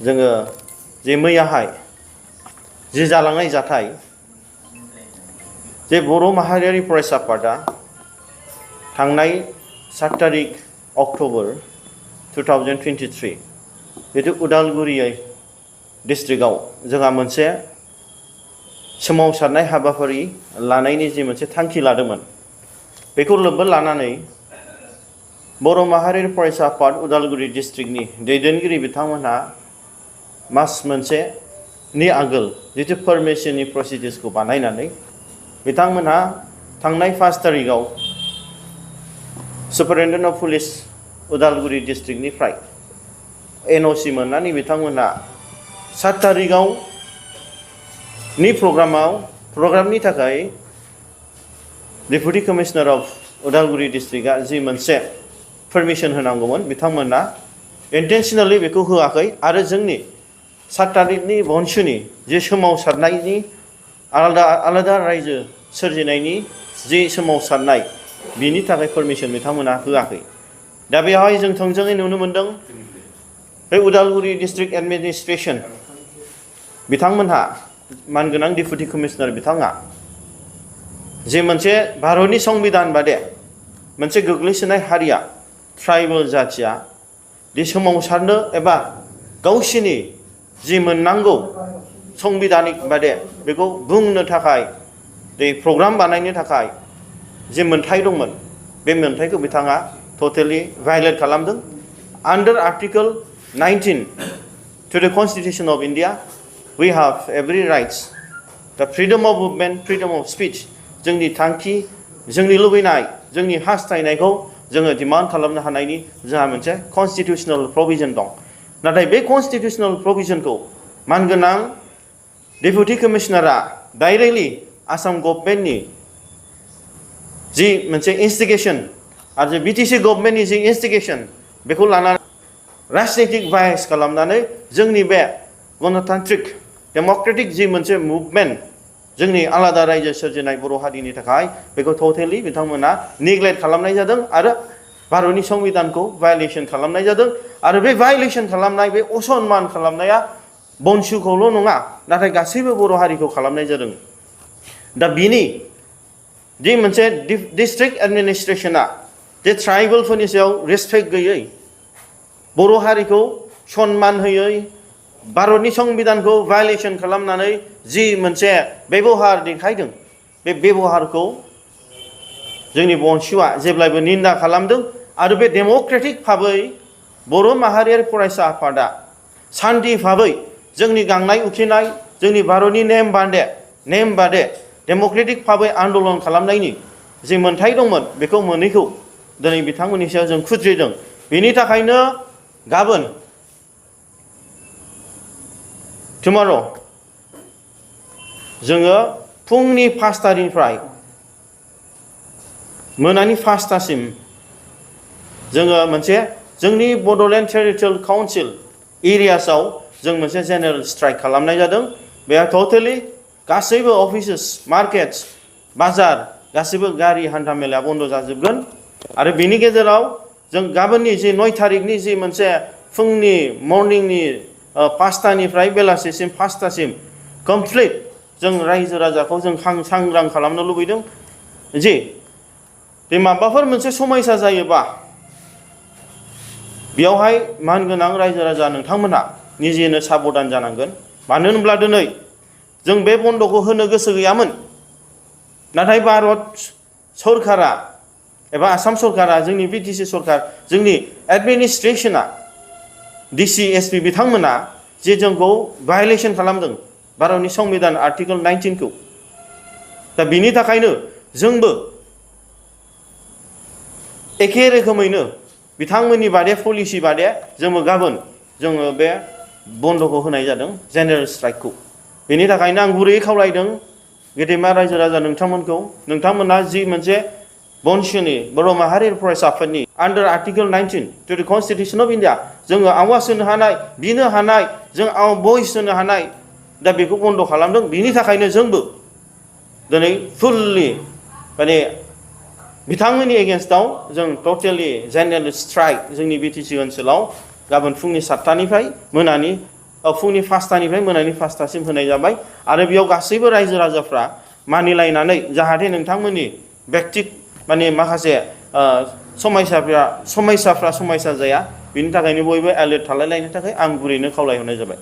जोङो जे मैयाहाय जे जालांनाय जाथाय जे बर' माहारियारि फरायसा आफादा थांनाय 7 तारिख अक्ट'बर 2023 जितु उदालगुरि डिस्ट्रिक्टआव जोंहा मोनसे सोमावसारनाय हाबाफारि लानायनि जे मोनसे थांखि लादोंमोन बेखौ लोब्बा लानानै बर' माहारियारि फरायसा आफाद उदालगुरि डिस्ट्रिक्टनि दैदेनगिरि बिथांमोनहा मास मोनसेनि आगोल जितु परमिशननि प्रसिडिउर्सखौ बानायनानै बिथांमोनहा थांनाय 5 तारिखआव सुपारिनटेन्डेन्ट अफ पुलिस उदालगुरि डिस्ट्रिक्टनिफ्राय एनअसि मोननानै बिथांमोनहा 7 तारिखआव नि प्रग्रामनि थाखाय डेपुटि कमिशनार अफ उदालगुरि डिस्ट्रिक्टआ जि मोनसे परमिशन होनांगौमोन बिथांमोना इन्टेन्शनेलि बेखौ होआखै आरो जोंनि 7 तारिखनि बनसुनि जे सोमावसारनायनि आलादा रायजो सोरजिनायनि जे सोमावसारनाय बिनि थाखाय परमिशन बिथांमोना होआखै। दा बेवहाय जों थोंजोङै नुनो मोनदों बे उदालगुरि डिस्ट्रिक्ट एडमिनिस्ट्रेशन बिथांमोनहा मानगोनां डेपुटि कमिशनार बिथाङा जे मोनसे भारतनि संबिधान बादे मोनसे गोग्लैसोनाय हारिया ट्राइबेल जाथिया दि सोमावसारनो एबा गावसिनि जि मोननांगौ संबिधानिक बादे बेखौ बुंनो थाखाय बे प्रग्राम बानायनो थाखाय जे मोनथाय दंमोन बे मोनथायखौ बिथाङा टटेलि भायलेट खालामदों। आन्डार आर्टिकल 19 टु द constitution of India we have every rights the freedom of movement freedom of speech जोंनि थांखि जोंनि लुबैनाय जोंनि हास्थायनायखौ जोङो डिमान्ड खालामनो हानायनि जोंहा मोनसे कन्स्टिटिउशनेल प्रभिजन दं। नाथाय बे कन्स्टिटिउशनेल प्रभिजनखौ मानगोनां डेपुटि कमिशनारा डाइरेक्टलि आसाम गभर्नमेन्टनि जि मोनसे इन्स्टिगेशन आरो जे बिटिसि गभर्नमेन्टनि जि इन्स्टिगेशन बेखौ लानानै राजनितिक बायस खालामनानै जोंनि बे गणतान्त्रिक डेम'क्रेटिक जि मोनसे मुभमेन्ट जोंनि आलादा रायजो सोरजिनाय बर' हारिनि थाखाय बेखौ टटेलि बिथांमोना नेग्लेक्ट खालामनाय जादों आरो भारतनि संबिधानखौ भायलेसन खालामनाय जादों। आरो बे भायलेसन खालामनाय बे असनमान खालामनाया बनसुखौल' नङा नाथाय गासैबो बर' हारिखौ खालामनाय जादों। दा बिनि जि मोनसे डिस्ट्रिक्ट एडमिनिस्ट्रेशना जे ट्राइबेलफोरनि सायाव रेसपेक्ट गैयै बर' हारिखौ सनमान होयै भारतनि संबिधानखौ भायलेसन खालामनानै जि मोनसे बेबहार देखायदों बे बेबहारखौ जोंनि बनसुआ जेब्लायबो निन्दा खालामदों। आरो बे डेम'क्रेटिक भाबै बर' माहारियारि फरायसा आफादा सान्थि भाबै जोंनि गांनाय उखैनाय जोंनि भारतनि नेम बादे डेम'क्रेटिक भाबै आन्दलन खालामनायनि जि मोनथाय दंमोन बेखौ मोनैखौ दिनै बिथांमोननि सायाव जों खुद्रिदों। बेनि थाखायनो गाबोन tomorrow जोङो फुंनि 5 तानिफ्राय मोनानि 5 तासिम जोङो मोनसे जोंनि बड'लेण्ड टेरिटरियेल काउन्सिल एरियासआव जों मोनसे जेनेरेल स्ट्राइक खालामनाय जादों। बेयाव टटेलि गासैबो अफिसेस मार्केट्स बाजार गासैबो गारि हान्था मेलाया बन्द जाजोबगोन। आरो बेनि गेजेराव जों गाबोननि जि 9 तारिखनि जि मोनसे फुंनि मर्निंनि 5 तानिफ्राय बेलासिसिम 5 तासिम कमप्लिट जों रायजो राजाखौ जों सांग्रां खालामनो लुबैदों जे बे माबाफोर मोनसे समस्या जायोबा बेयावहाय मानगोनां रायजो राजा नोंथांमोनहा निजेनो साबधान जानांगोन। मानो होनब्ला दिनै जों बे बन्द'खौ होनो गोसो गैयामोन नाथाय भारत सरकारा एबा आसाम सरकारा जोंनि बिटिसि सरकार जोंनि एडमिनिस्ट्रेशना डिसि एसपि बिथांमोना जे जोंखौ भायलेसन खालामदों भारतनि संबिधान आर्टिकल 19 खौ। दा बिनि थाखायनो जोंबो एखे रोखोमैनो बिथांमोननि बादे पलिसि बादे जोङो गाबोन जोङो बे बन्द'खौ होनाय जादों जेनेरेल स्ट्राइकखौ। बेनि थाखायनो आं गुरैयै खावलायदों गेदेमा रायजो राजा नोंथांमोना जि मोनसे बनसुनि बर' माहारियारि फरायसा आफादनि आन्डार आर्टिकल 19 टु द कन्स्टिटिउसन अफ इन्डिया जोङो आवाज होनो हानाय बिनो हानाय जों भइस होनो हानाय दा बेखौ बन्द' खालामदों। बिनि थाखायनो जोंबो दिनै फुल्लि माने बिथांमोननि एगेन्स्टआव जों टटेलि जेनेरेल स्ट्राइक जोंनि बिटिसि ओनसोलाव गाबोन फुंनि 7 तानिफ्राय मोनानि फुंनि 5टानिफ्राय मोनानि 5टासिम होनाय जाबाय आरो बेयाव गासैबो रायजो राजाफ्रा मानिलायनानै जाहाथे नोंथांमोननि व्यक्तिक माने माखासे समयसाफ्रा समयसा जाया बिनि थाखायनो बयबो एलार्ट थालायलायनो थाखाय आं गुरैनो खावलायहरनाय जाबाय।